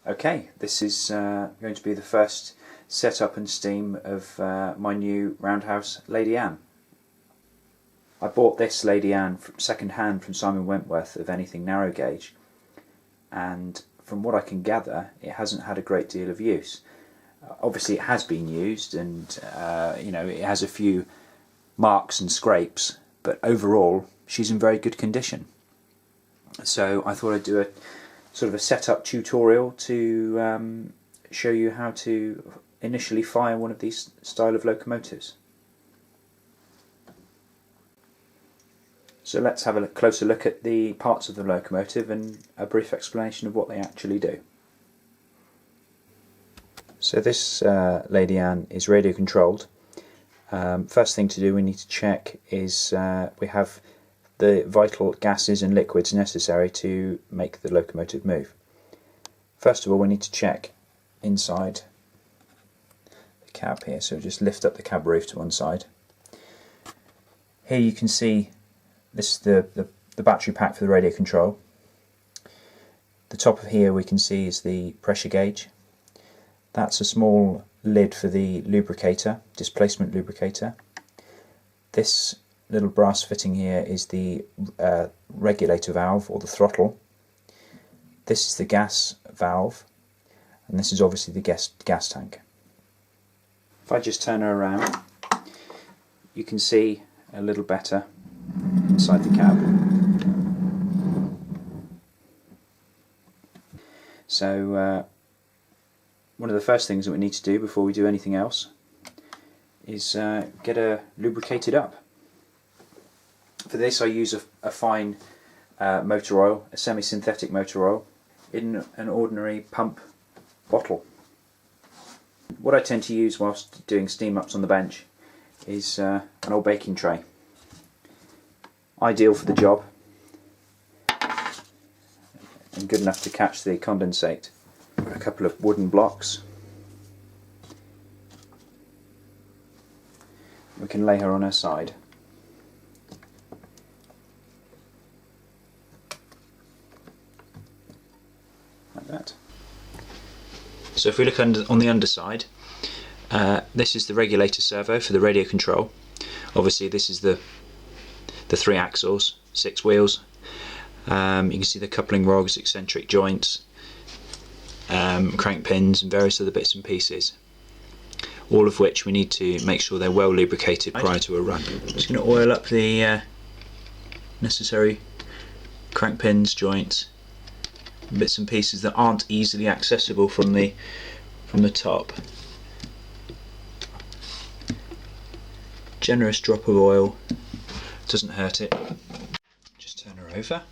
Okay, this is going to be the first setup and steam of my new Roundhouse Lady Anne. I bought this Lady Anne second hand from Simon Wentworth of Anything Narrow Gauge, and from what I can gather it hasn't had a great deal of use. Obviously it has been used, and it has a few marks and scrapes, but overall she's in very good condition. So I thought I'd do a sort of a setup tutorial to show you how to initially fire one of these style of locomotives. So let's have a closer look at the parts of the locomotive and a brief explanation of what they actually do. So this Lady Anne is radio controlled. First thing to do, we need to check is we have the vital gases and liquids necessary to make the locomotive move. First of all, we need to check inside the cab here, so just lift up the cab roof to one side. Here you can see this is the battery pack for the radio control. The top of here we can see is the pressure gauge. That's a small lid for the lubricator, displacement lubricator. This little brass fitting here is the regulator valve, or the throttle. This is the gas valve, and this is obviously the gas tank. If I just turn her around, you can see a little better inside the cab. So one of the first things that we need to do before we do anything else is get her lubricated up. For this I use a fine motor oil, a semi-synthetic motor oil, in an ordinary pump bottle. What I tend to use whilst doing steam ups on the bench is an old baking tray. Ideal for the job and good enough to catch the condensate. A couple of wooden blocks. We can lay her on her side. Like that. So if we look on the underside, this is the regulator servo for the radio control. Obviously this is the 3 axles, 6 wheels. You can see the coupling rods, eccentric joints, crank pins and various other bits and pieces, all of which we need to make sure they're well lubricated prior to a run. I'm just going to oil up the necessary crank pins, joints, bits and pieces that aren't easily accessible from the top. Generous drop of oil, doesn't hurt it. Just turn her over.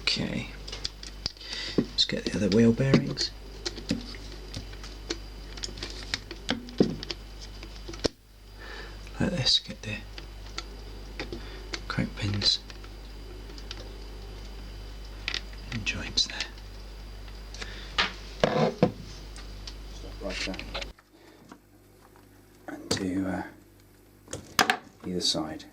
Okay, let's get the other wheel bearings. Like this, get the crank pins and joints there. Stop right there. And do either side.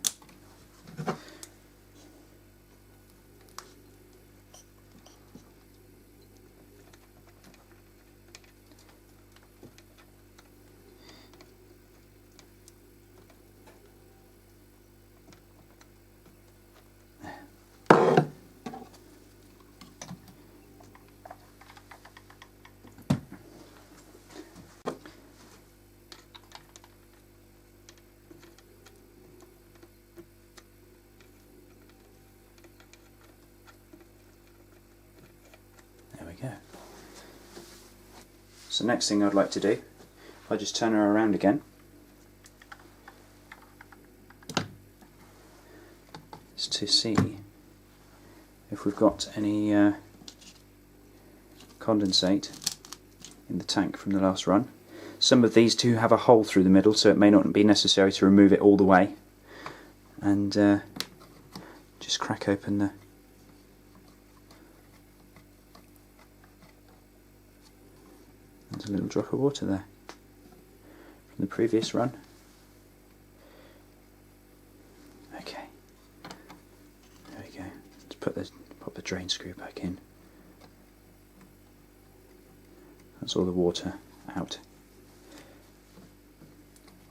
Go. So next thing I'd like to do, if I just turn her around again, is to see if we've got any condensate in the tank from the last run. Some of these do have a hole through the middle, so it may not be necessary to remove it all the way, and just crack open the There's a little drop of water there from the previous run. Okay, there we go. Let's pop the drain screw back in. That's all the water out.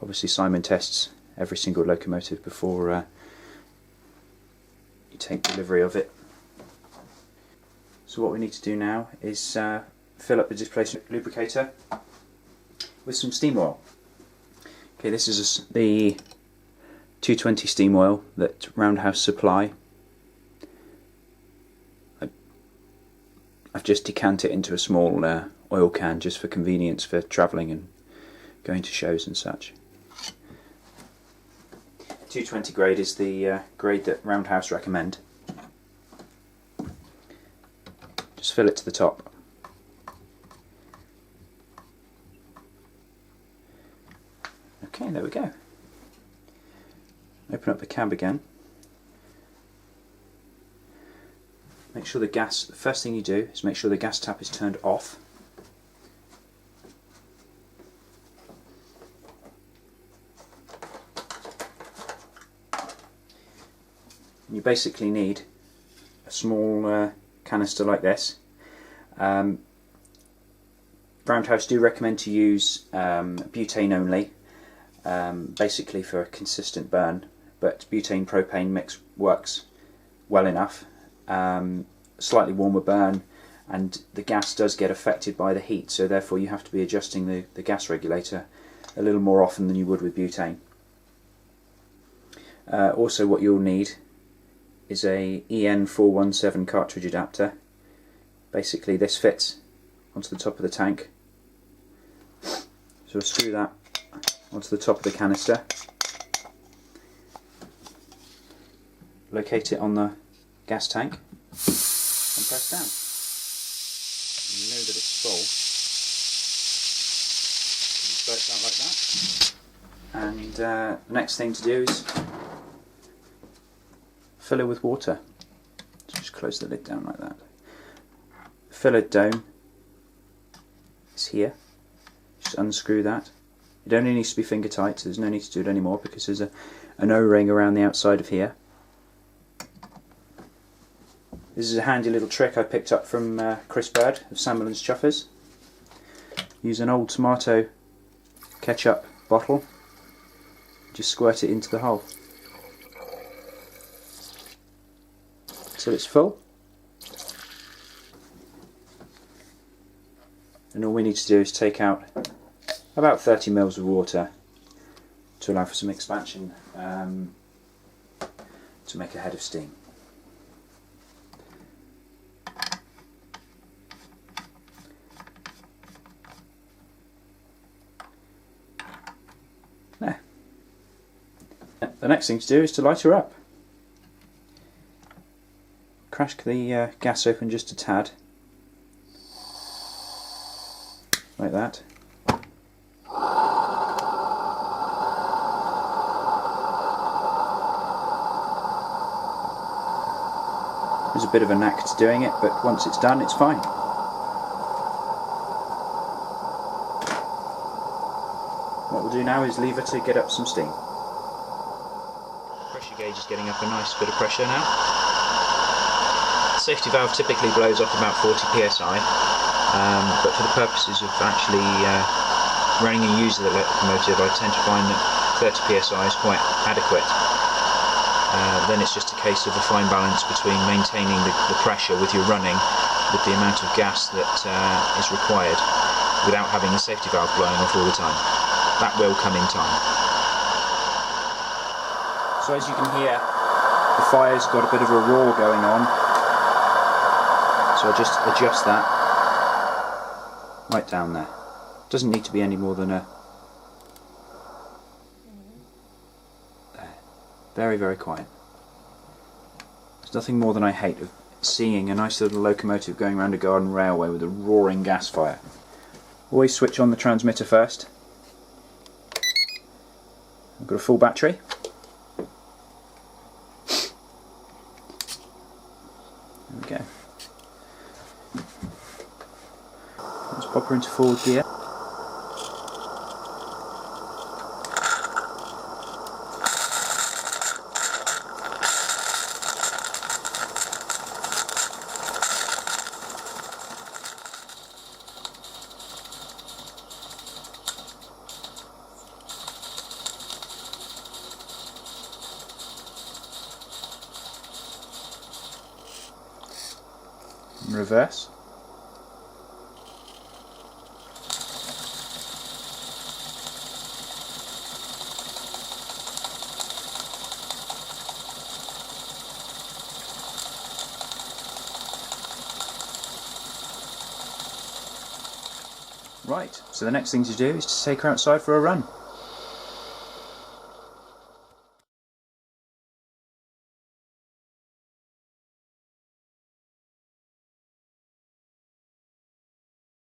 Obviously Simon tests every single locomotive before you take delivery of it. So what we need to do now is fill up the displacement lubricator with some steam oil. Okay, this is the 220 steam oil that Roundhouse supply. I've just decanted it into a small oil can just for convenience for travelling and going to shows and such. 220 grade is the grade that Roundhouse recommend. Just fill it to the top. Okay, there we go. Open up the cab again. Make sure the first thing you do is make sure the gas tap is turned off. You basically need a small canister like this. Roundhouse do recommend to use butane only, basically for a consistent burn, but butane propane mix works well enough. Slightly warmer burn, and the gas does get affected by the heat, so therefore you have to be adjusting the gas regulator a little more often than you would with butane. Also what you'll need is a EN417 cartridge adapter. Basically this fits onto the top of the tank, so we'll screw that onto the top of the canister, locate it on the gas tank and press down. And you know that it's full. You burst out like that, and the next thing to do is fill it with water. So just close the lid down like that. Filler dome is here. Just unscrew that. It only needs to be finger tight, so there's no need to do it anymore because there's an O-ring around the outside of here. This is a handy little trick I picked up from Chris Bird of Sandler's Chuffers. Use an old tomato ketchup bottle, just squirt it into the hole till it's full, and all we need to do is take out about 30 mils of water to allow for some expansion to make a head of steam. There. The next thing to do is to light her up. Crack the gas open just a tad, like that. There's a bit of a knack to doing it, but once it's done, it's fine. What we'll do now is leave her to get up some steam. Pressure gauge is getting up a nice bit of pressure now. The safety valve typically blows off about 40 psi, but for the purposes of actually running and using the locomotive, I tend to find that 30 psi is quite adequate. Then it's just a case of a fine balance between maintaining the pressure with your running with the amount of gas that is required without having the safety valve blowing off all the time. That will come in time. So as you can hear, the fire's got a bit of a roar going on, so I'll just adjust that right down there. Doesn't need to be any more than a... there. Very, very quiet. There's nothing more than I hate of seeing a nice little locomotive going around a garden railway with a roaring gas fire. Always switch on the transmitter first. I've got a full battery. There we go. Let's pop her into forward gear. in reverse. Right, so the next thing to do is to take her outside for a run.